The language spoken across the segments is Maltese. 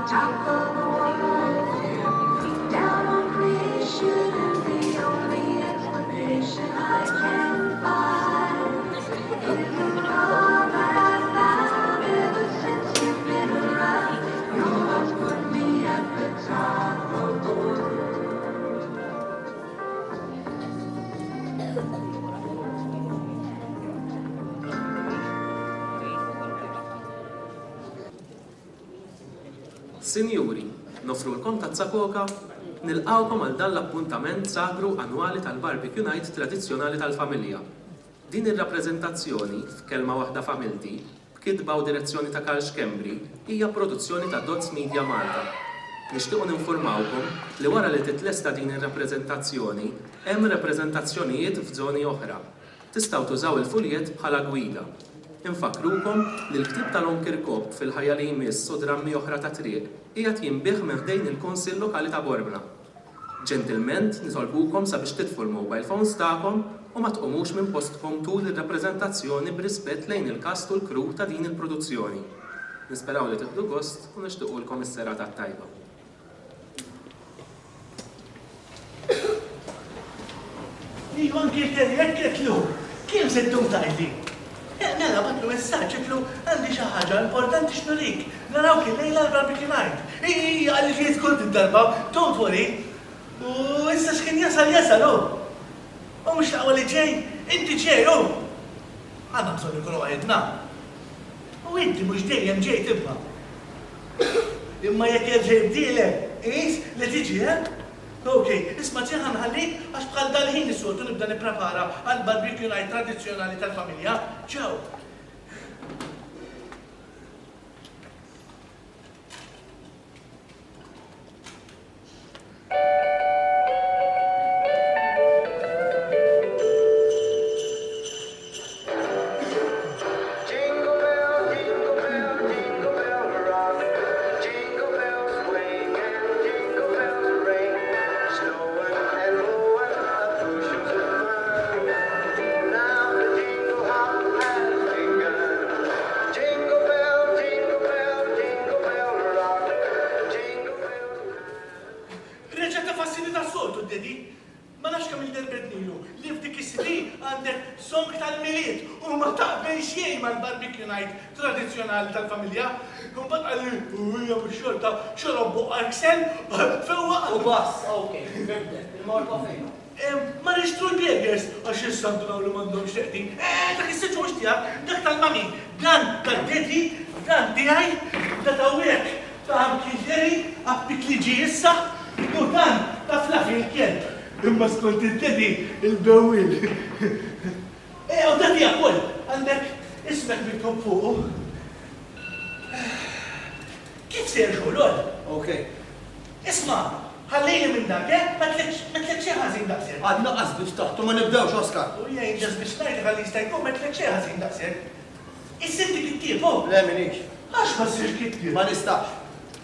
top of the world, down on creation, and the only explanation I can find is the love that I've found ever since you've been around. Your love's put me at the top of the world. Sinjuri, nofru l-Tazza Koka, nilqawkom għal dan l-appuntament sagru annwali tal-Barbecue Night tradizzjonali tal-familja. Din ir-rappreżentazzjoni f'kelma waħda familti, b'kitba u direzzjoni ta' Karl Xkembri, hija produzzjoni ta' Dots Media Malta. Nixtiequ ninformawkom li wara li titlesta din ir-rappreżentazzjoni, hemm rappreżentazzjonijiet f'żoni oħra. Tistgħu tużaw il-fuljiet bħala gwida. Infakrukom li l-ktib tal-Onkirkop fil-ħajja li jmiss u drammi oħra ta' triq qiegħed jinbih meħdejn il-Kunsill Lokali ta' Borbna. Ġentilment nitolbukom sabiex titfu l-mobile phones tagħkom u ma tqumux minn postkom tul ir-rappreżentazzjoni b'rispett lejn il-kast u l-kru ta' din il-produzzjoni. Nisperaw li tieħdu gost u nixtiequlkom is-serata tajba. Ivan Kirteri, jekk kitlu, kien seddum tajli? Nela, batlu messaġġ, kitlu, għandi xi ħaġa importanti x'nurik. Naraw kien lejla l-Barbecue Night. Għalli ġiet kont id-darba, don't worry. U issa x'kien jasal, U mhux taqwa li ġej, inti ġej, Għandna bżonn ikunu għedna. U inti mhux dejjem ġej tibqa'. Imma jekk jerġa' jibdielek, li tiġi, Ok, isma' ġieħan ħallik għax bħal dal-ħin is-soltu nibda nipprepara għal Barbecue Night tradizzjonali tal-familja. Ċaw! Tradizzjonali tal-familja, kumbat għalli, hija bix-xorta, xorobbu Axel, fewwa. U bass, ok, il-morta fejn. Ma nixtru l-burgers, għax jissandu naw li mandom xeqtin. Dak jissirġu mux tijak, dak tal-mami, dan tal-dedi, dan tijaj, da tawek, ta' Kirteri, għabbik li ġi issa, u dan ta' Flafi il-kelb. Imma skont il-dedi, il-bewil. U da tijak kol, għandek ismek bitkom fuqu. Kif ser xogħol? Ok. Isma', ħallejni minn dak, ma tlek xi ħażin daqshekk. Għadna qasbit taħtu ma nibdewx, Oskar. U jgħid ġas biex ngħid ħalli jista' jkun ma tlek xi ħażin daqshekk. Is-sinti kittieb, Le minix. Għax ma ssirx kittieb? Ma nistax.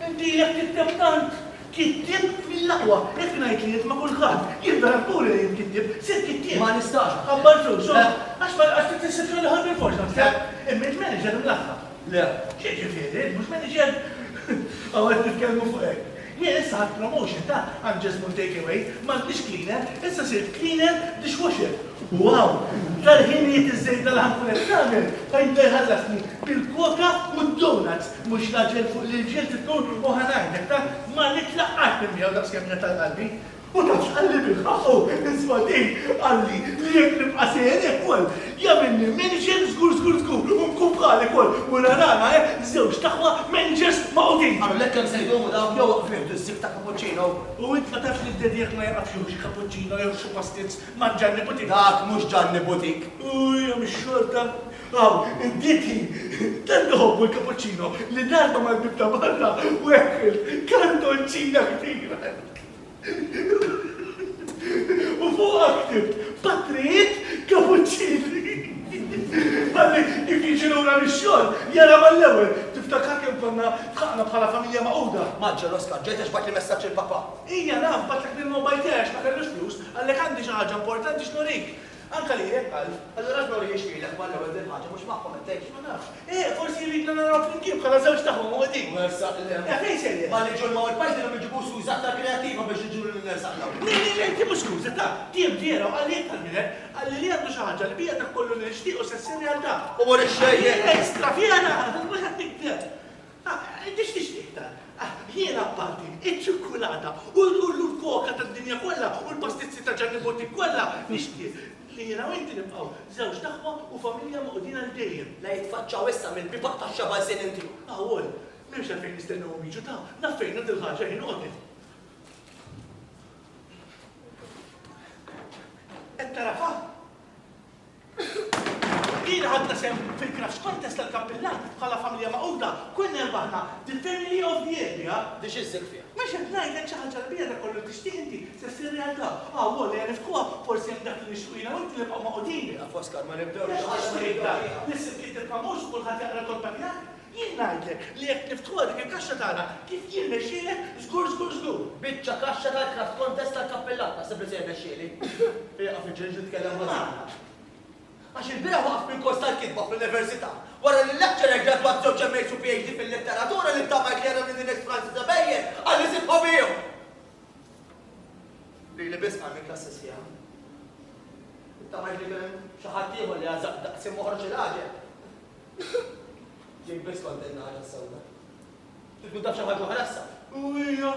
Inti jekk titteb tant, kittieb mill-aqwa, jekk ngħid li ma' kulħadd, jien puri li jien kittieb, sir kittieb. Ma nistax. Ħabbar flus, għax tissib xogħol ħadd bil-forsa, imma il-manager imlaħħa. Le. Xie ġifieri, mhux manager. Għawet nitkellmu fuq hekk. Jien issa ħadd promotion ta' I'm just one takeaway, m'għandix cleaner, issa sirt cleaner dishwasher. Wow! Tal-ħinijiet iż-żejt tal-ħankulet tagħmel ħajda jħallasni bil-koka u d-donuts, mhux naġel fuq l-ġiel tkun u ħanajdek ta' ma nitlaqqat minn miegħu daqskemm tal-qalbi. U tafx għalli bil-ħaqqu, isma' din għalli li jekk nibqa' sejjer ukoll jagħmilni manager żgur u mkumpali ukoll u narana żewġ taħwa managers maqudin. Għallu lekk hemm sejduhom u dawk jew waqfim tiżżib ta' cappuccino. U int ma tafx li d-dedi jekk ma jaqafx jew xi cappuccino jew xi pastizz ma' Gianni Butik. Dak mhux Gianni Butik. Hija mix-xorta. Id-dieti, tant ħobbu l-cappuccino li darba mal-bibta barra u hekk kantoncina kbira. U fuq aktib, Patriet Cappuccini. Għalli, jek jiġi l-ura mix-xogħol, jara mal-ewwel, tiftakar kemm konna tħaqna bħala familja maquda. Maġġel Oskar, ġejtex bat li messaġġ il-papa. Ija naf, batlek bil-mobile tiegħek ma kellux flus, għallek għandi xi ħaġa importanti x'nurik. Anka li jekkal. Allora x'mor jixfilek ma l-ewwel din ħaġa mhux magħhom intejx. Ma nafx. Forsi jridna naraw flimkien bħala żewġ tagħhom u għedin. Wersaq le. Fejn sejjer? Ma li ġol ma' il-pajdi li iġibu suża ta' kreativa biex iġuru l-nersaqlaw. Ti mhux skuża ta' tiem tiegħu għalli tal-minet għalli li għandu xi ħaġa li bija dak kollu li nixtiequ se ssir realtà. U mor ix-xejjer. Ekstra fjana! Mhux qed nikdeb. Intix tixtieq ta' jiena apparti, iċ-ċikkulata u l-koka tad-dinja kollha u l-pastizzi ta' Gianni Botti kollha nixtieq li jiena u inti nibqgħu żewġ taħwa u familja maqudin għal dejjem. La jitfaċċaw issa mill-bibaq tax-xabal sen inti. Għawol, m'hemmx għalfejn nistennewhom jiġu ta' naf fejn għandi l-ħaġa jinqodin. Qed tara fa'? Jiena ħadna sem fil-Crafts Contest tal-Kappellan bħala familja maquda, kunna rbaħna the Family of the Year, ja? Dix iżżek fiha. Mhux qed ngħidlek xi ħaġa l-bija da kollu tixtieq inti se ssir realtà. Għawol, li nifkuha forsi hemm dak li nixtieqina u inti nibqgħu maqudin. Foskar ma nibdew Nisib kif il-famux u kulħadd jaqra tolba tiegħek. Jien ngħidlek li jekk niftuha dik il-kaxxa tagħna kif jien nexxielek żgur. Biċċa kaxxa tal-Craft Contest tal-Kappellan naħseb li se jirnexxieli. Ieqa fiġġiġ titkellem ma' għax il-bira waqf minn kors tal-kitba fl-università. Wara li l-lecturer gradwat żewġ MA PhD fil-letteratura li ntama kjera minn din Francis Zabejjer għalli sibħu bihom. Li bisqa minn klassi sija. Ntama li kien xi ħadd ieħor li għażaq daqsim moħroġ il-ħaġa. Ġej biss kont inna ħaġa sewda. Tkun taf xi ħaġa oħra issa. U hija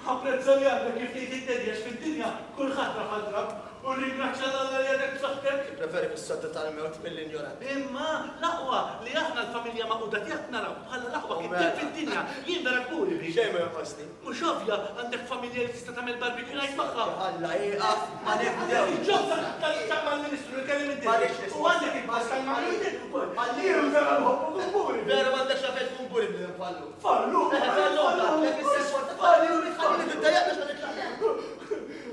ħapprezza li għandek kif tgħid id-dedjex fid-dinja kulħadd raf għal-drab. U ringrazzja l-Alla li għadek b'saħħtek. Preferi fis-sotta tal-mewt mill-injorat. Imma l-aqwa li aħna l-familja maquda tiegħek naraw bħala l-aqwa kif fid-dinja jien vera kburi biex. Xejn ma jonqosni. Mhux ovvja għandek familja li tista' tagħmel barbecue night magħha. Alla ieqaf ma nibdew. Il-ġobba tal-Ministru li kellim inti. U għandek il-pass tal-Maludin ukoll. Għalli vera nħobbu kburi. Vera m'għandekx rafet kburi bli nfallu. Fallu! Fallu! Jekk is-sens fallu nitħalli tiddejjaq biex ma nitlaqx.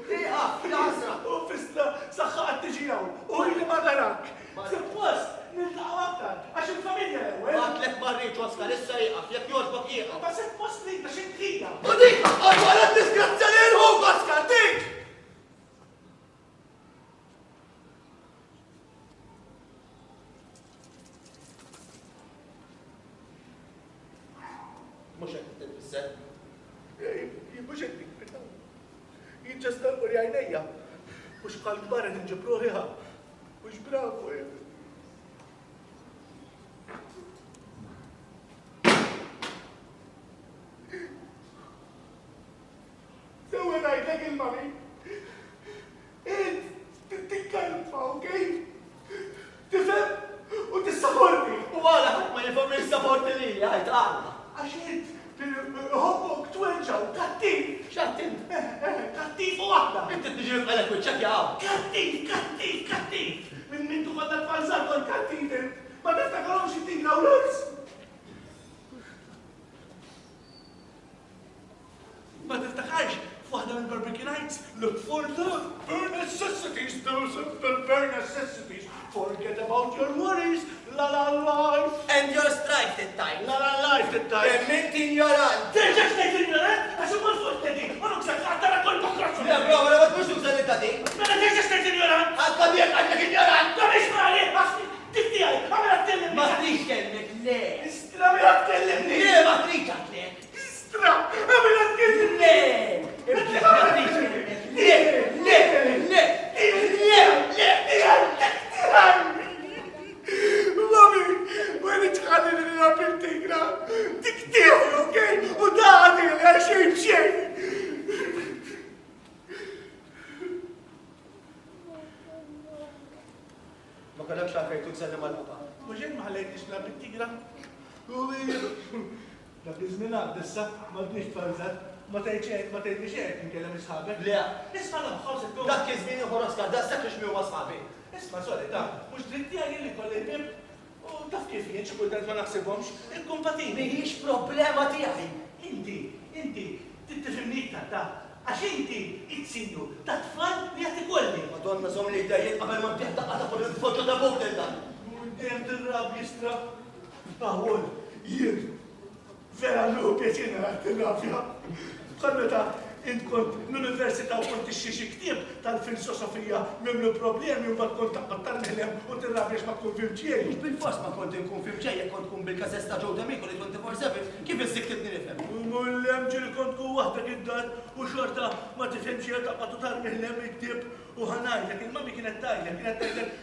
Ieqaf, fil-ħasra. U fisla saħħa għad tiġi hawn. U li ma narak. Suppost niltaqgħu aktar għax il-familja l-ewwel. Għatlek marriċ Oskar, issa ieqaf, jekk jogħġbok ieqaf. Ma suppost li ta' xi tħija. U dik għal disgrazzja li nħuk Oskar, dik! Mhux hekk tilbisser. Mhux hekk ġast tal-quri għajnejja. Mux bħal kbar għed nġibruħiħa. Mux bravu. Sewa ngħidlek il-mami. Tikkalfa, okej? Tifhem? U tissapporti. U għala ħadd ma jifhem il-sapporti li għajt għala. Għax int hobbok tweġġaw kattiv. X'għattint? Kattiv u waħda. Inti tiġi nifqalek wiċċekjaw. Kattiv. Minn tu konna t-falżar kol kattiv. Ma niftakarhomx intina u l-urs. Ma tiftakarx f'waħda minn barbecue nights. Look for the bare necessities, those simple bare necessities. Forget about your worries. La life. And your strike that time. La life that time. Mint ignorant. Terġax ngħid ignorant għax imur fuq tedi. Ma nuksak ħaddara kol bokraċu. Ja, bro, ma nabad mux tuża li tadi. Mela terġax ngħid ignorant. Għadka dijek għandek ignorant. Da biex mali, tifti għaj, għamela t-kellimni. Ma trix kellek, le. Istra, għamela t-kellimni. Le, ma trix għatlek. Istra, għamela t-kellimni. Le. Ibtlek, ma trix kellek. Le, le, le. Mami, għani tħalli li nabil tigra. Dik tiegħi, okej? U daħni li għaxej bxej. Ma kellekx għalfejn tużelli mal-papa. Muġen ma ħallejtix nabil tigra. Dak iż-żmien għaddissa, ma tnix tfalżat. Ma tgħidlix hekk inkellem isħabek. Le. Isma' nħossek tu. Dak iż-żmien Oskar, da s-sekk x'mihu ma sħabi. Isma' soli, ta' mhux dritti għalli li kolli bib. U taf kif jien xi kultant ma naħsibhomx inkompatibli. Mhijiex problema tiegħi. Inti, tittifhimni iktar ta' għax inti it-sinju ta' tfal li jagħti kolli. Madonna żomm li jdejjed qabel ma bdeħ taqqa fuq il-foġġo ta' Bowden dan. Dejjem tirrab jistra. Aħwol, jien vera l-ħu pjaċina għat-tirrabja. Bħal meta int kont l-Università u kont ixxi ktieb tal-filosofija mimlu problemi u mbagħad kont taqbad tarnilhem u tirrabiex ma tkun fimċej. Mux bil-fors ma kont nkun fimċej, jek kont kun bil-kazesta ġew D'Amico li 24/7, kif iżdik tibni nifhem? Mullem ġili kont ku waħdek id-dar u xorta ma tifhimx jek taqbad u tarnilhem it-tib u ħanajlek, il-mami kienet tajlek,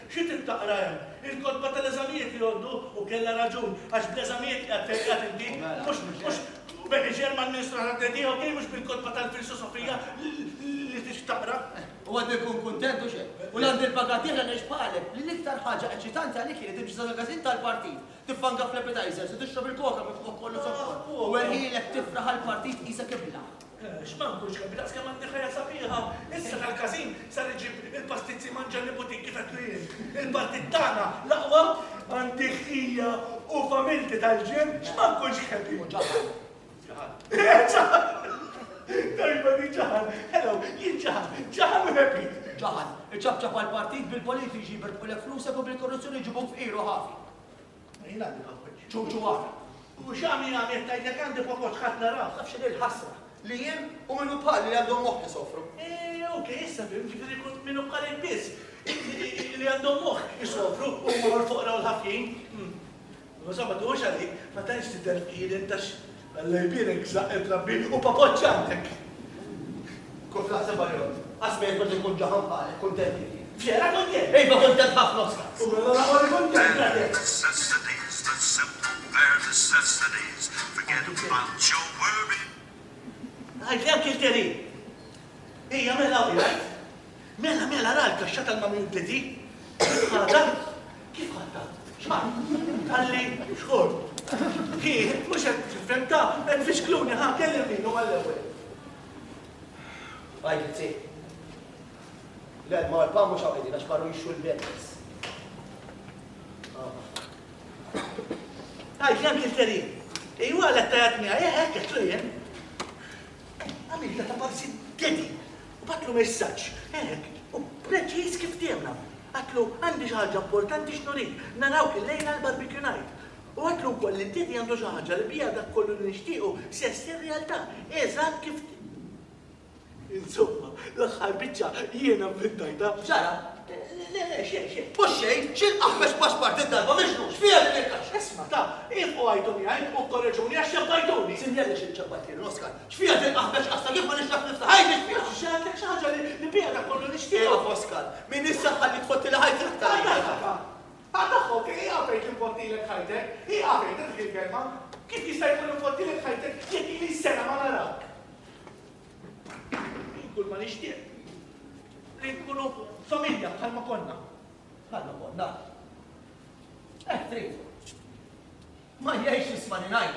xi taqra hemm. Il-kodba tal-eżamijiet li għoddu u kellha raġun, għax bl-eżamijiet qed inti, mhux beni ġerman ministru ħaddedi, okej, mhux bil-kodba tal-filosofija li tix taqra. U għaddi kun kontent u xejn. U l-għandi l-pagatira nex bħalek, li l-iktar ħaġa eċitanti għalik li timxi sa-magazin tal-partit, tifanga fl-appetizers, u tixrob il-koka minn fuq kollu sokkor. U għerħilek tifraħ għal-partit isa kibla. X'mankunx kabri, daqs kemm għandi ħajja sabiħa, issa tal-każin sar iġib il-pastizzi manġa butik kif qed jien. Il-partit tagħna laqwa għandi ħija u familti tal-ġen, x'mankunx kabri. U ġaħal. ġaħal! Tajba di ġaħal, hello, jien ġaħal u happy. ġaħal, iċabċab għal-partit bil-politiċi bil-polek flusek u bil-korruzzjoni ġibuk f'iru ħafi. Jien għandi ħafħoċ. ċuċu għafi. U x'għamil għamil tajtek għandi pokoċ ħadd naraw. Nafx il-ħasra li jien u minnu bħal li għandhom moħħ jisofru. Okej, issa fim, ġifiri kun minnu bħal il-bis. Li għandhom moħħ jisofru u ma l-fuqra u l-ħafjin. Insomma, tu għalli, ma tanx t-delqin, intax għall-jbirek zaqqet rabbi u papoċċantek. Kont laħseb għal-jom. Għasmej kont ikun ġaħan bħalek, kontenti. Fjera kontent. Ejba kontent ħafna Oskar. U mela laqgħu kontent, għadek. Necessities, the simple bare necessities. Forget about your worry. Għajt li għam kilteri. Ija, mela u jgħajt. Mela ralka xata l-mami u-teti. Kif ħadda? Kif ħadda? Xman? Għalli, xħor. Ki, mux għed femta, għed fix kluni, ħa, kellimni, u għall-ewel. Għajt li l-għed ma għal-pam mux għawedi, għax barru jixu l-benes. Għajt li għam kilteri. Ija, l-għattajat mija, għetlu jen. Għamilta ta' parsi dedi, u batlu messaċ, u preċis kif tiemna. Għatlu għandi ħaġa importanti x'nurik, narawk il-lejla l-barbecue night. U għatlu koll li dedi għandu ħaġa li bija dak kollu li nixtiequ se ssir realtà, eżatt kif. Insomma, l-aħħar biċċa jiena inventajta. ċara? Le, xejn. Mux xejn, xil aħbex paspart id-darba, miex xfija li nirkax. Esma, ta' ifqu għajtuni għaj, u korreġuni għax jabbajtuni. Sinjali xil ċabbattir, Oskar. Xfija li aħbex qasta kif ma nixtaq niftaħ, ħajt xfija. Xaħġa xaħġa li bija dak kollu Tiegħu nixtiequ. Oskar, min issaħħa li tfotti li ħajt traktar. Għadaħħok, għafejt l-infottilek ħajtek, għafejt dik il-kelma, kif jista' jkun infottilek ħajtek jekk li s-sena ma narak. Kull ma nixtieq. Li nkunu familja bħalma konna. Għanna konna. Trid. Ma jgħix ismani najn.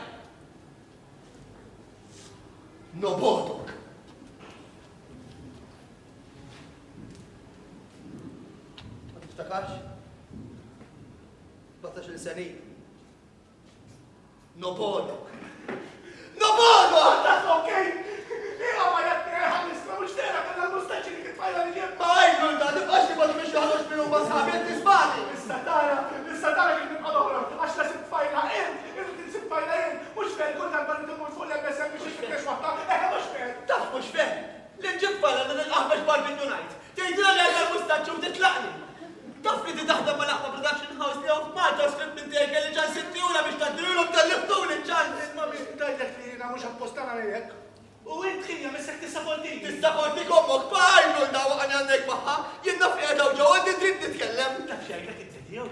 Nobodok. Ma tiftakarx? 17 seni. Nobodok. Nobodok! Għadaħ, okej? Ma jgħatni ħamisna mux tera kanna l-mustaċi li kitfajla li jem. Ma għajnu da, tibqax li bħadu biex jħadux minn huma sħabiet tisbani. Nistatara kif nibqa doħra, għax la sibfajla sibfajla mux fel, kull tal-barri timur fuq l-MSM biex jifkex waħta, mux fel. Taf mux fem, l-ġib falla dan il-qaħbex barbecue night. Tgħidilha li għandha l-mustaċċi u titlaqni. Taf li tidaħdem ma laqma production house li għaf Malta script minn tiegħek li ġan sittijuna biex tadrilhom tal-liftuni ġan. Mami, tajlek li jina mux appostana lejek. U intħinja messek tisapportini. Tisapporti kommok, bħajnu l-dawa għani għandek maħħa, jenna fiqa daw ġo, għandi dritt nitkellem. Taf xejlek it-tedjew,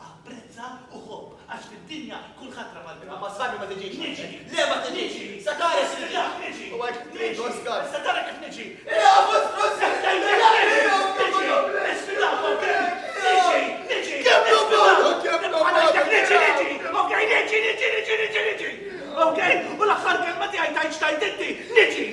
apprezza u xob, għax fid-dinja kull ħatra mal-bima. Ma sfani ma tiġiġ. Niġi. Le ma tiġiġ. Sakara s-sirġa. Niġi. U għak niġi, Oskar. Satara kif niġi. Ja, bus, Okay, u l-axħar kelma tiegħi tajt xtajt inti, niġi!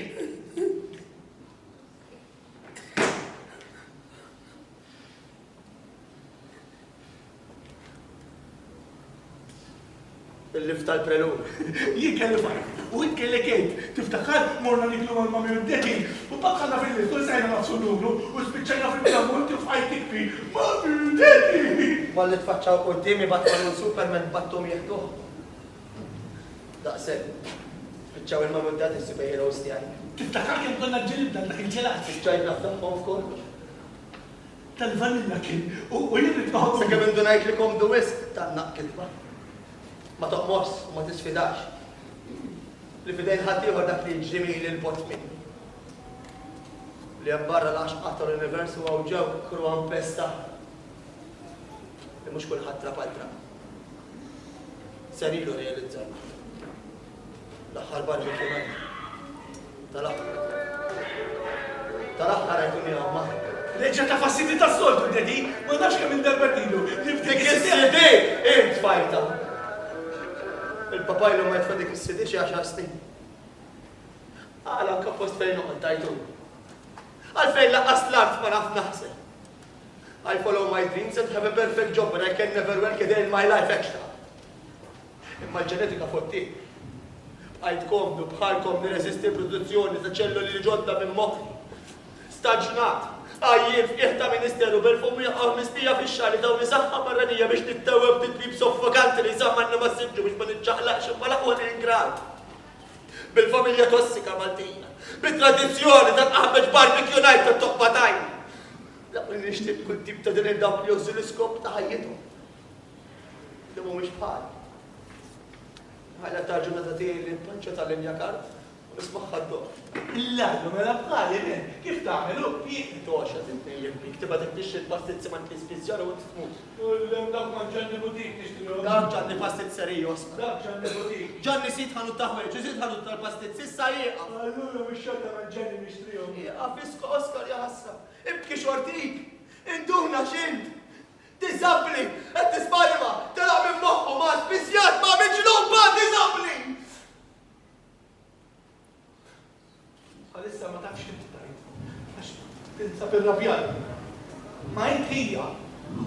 Il-lift tal-prelur. Jien kelli fajn, u jien kelli kejt, tiftakar morna niklu mal-mami u d-deti, u bakħanna fil-lift, u sajna nafsu numru, u spiċċajna fil-tramonti u fajt tikfi, mami u d-deti! Ma li tfaċċaw qoddimi batman u Superman battum jieħduh. Daqseb. Spiċċaw il-mamuddat is-superheroes tiegħi. Tiftakar kemm konna ġilibna dak il-ġelati. Spiċċajt naftaħħom f'kollox. Tal-vanilla kien u jirrid maħu. Sakemm indunajt li komdu wisq taqnaq kitba. Ma toqmos, ma tisfidax. Li fidejn ħadd ieħor dak li jiġri li l-bot minni. Li hemm barra l-għaxqat tal-universu għaw ġew kruan pesta. Li mhux kulħadd trapaltra. Ser ilu realizzar. L-aħħar barbecue night. Tal-aħħar jkun jgħamma. Reġa ta' fassidi ta' soltu, dedi, ma nafx kemm il-darba dilu. Dik is-CD, fajta. Il-papajlu ma jitfa dik is-CD xi 10 snin. Għala anka post fejn noqgħod tajtu. Għalfejn laqqas l-art ma naf naħseb. I follow my dreams and have a perfect job but I can never work a day in my life extra. Imma l-ġenetika fotti. Għajt komdu bħalkom nirreżisti produzzjoni ta' ċelluli ġodda minn moħħi. Staġnat. Għajjien f'ieħta ministeru bil-fum jaqgħu mistija fix-xahar dawn isaħħa barranija biex nittewweb titbib soffokanti li jsammanna ma siġġu biex ma niċċaqlaqx imma laqwa l-ingrad. Bil-familja tossika Maltina. Bit-tradizzjoni ta' qaħbeġ barbecue night ta' toppa tajn. Laqwa nixtieq kull tip ta' din id-dawk li jużu l-iskop ta' ħajjithom. Li mhumiex bħal. Għala ta' ġurnata tiegħi li npanċa tal-linja kart u nismaħħa d-dor. Il-lallu mela bħali, kif tagħmelu? Toxa tintejjem bik, tibqa' tiktixxi l-pastizzi ma tlispiżjar u tmut. Dak ma ġanni butik nixtru. Dak ġanni pastizzeri osma. Dak ġanni butik. Ġanni sit ħanut taħweġ, sit ħanut tal-pastizzi, issa jieqa. Allura mhux xorta ma ġanni nixtrihom. Jieqa fisko Oskar jaħassa. Ibki xortik, induna xint. Diżabbli, qed tisparima, telaq minn moħħu ma spiżjat ma miġnun ba diżabbli. Għalissa ma tafx kif tajt. Għax tinsa bil-rabjal. Ma jint hija.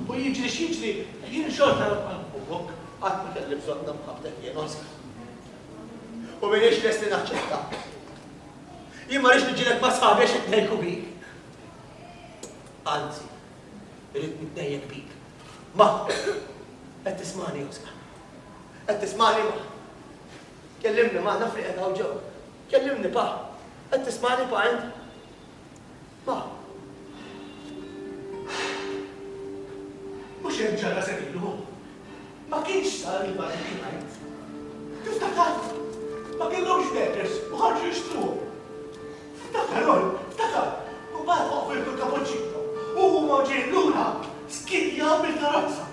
U jiġri xieġri, jien xorta għal-bubok. Għat ma kelli bżonn namħabtek jien Oskar. U minix lesti naċċetta. Jien ma rix niġilek ma sħabi għax itnejku bik. Anzi, irrid nitnejjek bik. Ma, qed tismani Oskar. Qed tismani ma. Kellimni ma naf li qed hawn ġew. Kellimni pa. Qed tismani pa int? Ma. Mhux hemm ġara senilu. Ma kienx sar il-barbecue night. Tiftakar? Ma kellhomx beppers u ħarġu jixtruhom. Ftakar. U bad offriltu cappuccino. U huma ġejjin lura skidja bil-karozza.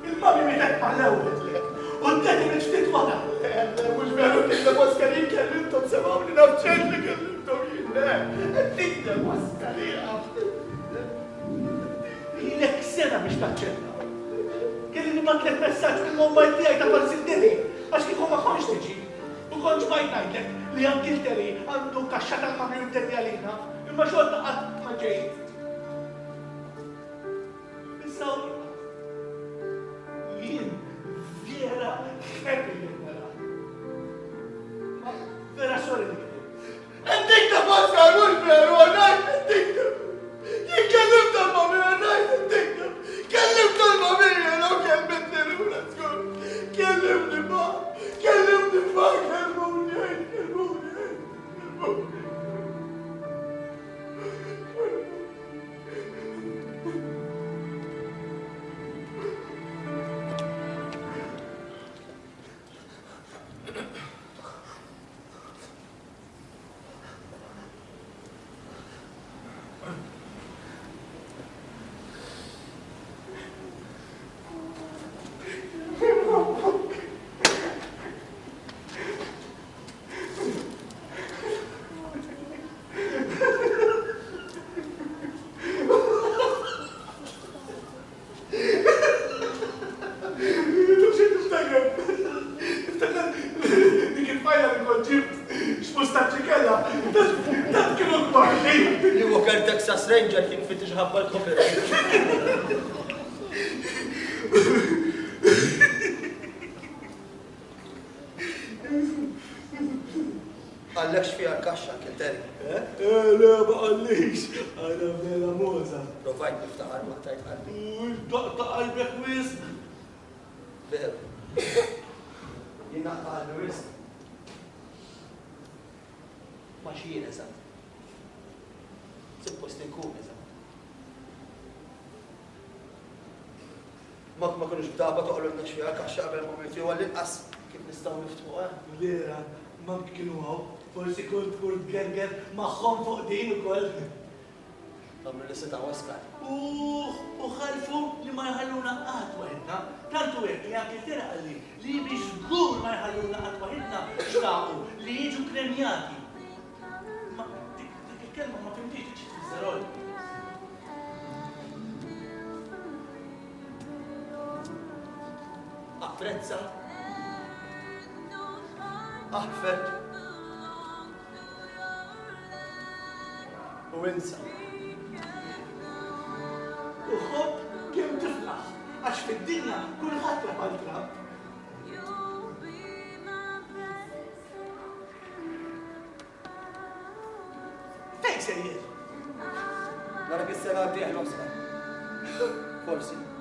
Il-mami mietet mal-ewwel. U d-deti ftit wara. Mhux veru tikdeb Oskarin kellimtom semgħu li nafċek li kellimtom jien. Tikdeb Oskarin. Ilek sena biex taċċetta. Kelli nibatlek messaġġ mill-mobile tiegħi ta' Palsindeli għax kieku ma konx tiġi. U konx bajt ngħidlek li anki l-teli għandu kaxxa tal-mamri u d-dedi għalina, imma xorta qatt ma ġejt. Issa jien vera happy li nara. Ma vera sorry li Tikdeb Oskar mhux veru għanajt tikdeb. Jien kellim tal-mami għanajt tikdeb. Kellim tal-mami jien u kellimni lura skur. Kellimni ma. Texas Ranger kien fit iġħabba l-kopera. Għallekx fija kaxxa kien-teri. Le, ma għallix, għana bela moza. Provajt niftaħar ma tajt għalli. Daqta qalbek wisq. Veru. Jina għallu wisq. Ma xijien eżatt. Suppost inkun eżatt. Ma konux b'daba toqlolna xfija kaxxa qabel moment jew għall-inqas kif nistgħu niftuħ, Lera, ma kienu għaw, forsi kont kurt gerger maħħom fuq din ukoll. Għamlu li seta' Oskar. U ħalfu li ma jħalluna qatt waħedna. Tantu hekk li anke tera għalli li biex żgur ma jħalluna qatt waħedna xtaqu li jiġu premjati. Ma dik il-kelma ma fimtix ċi tfiżżerol. Apprezza. Aħfet. U insa. U ħobb kemm tiflaħ, għax fid-dinja kulħadd raħal trab. Fejn sejjer? Narak is-sena għaddieħ Oskar. Forsi.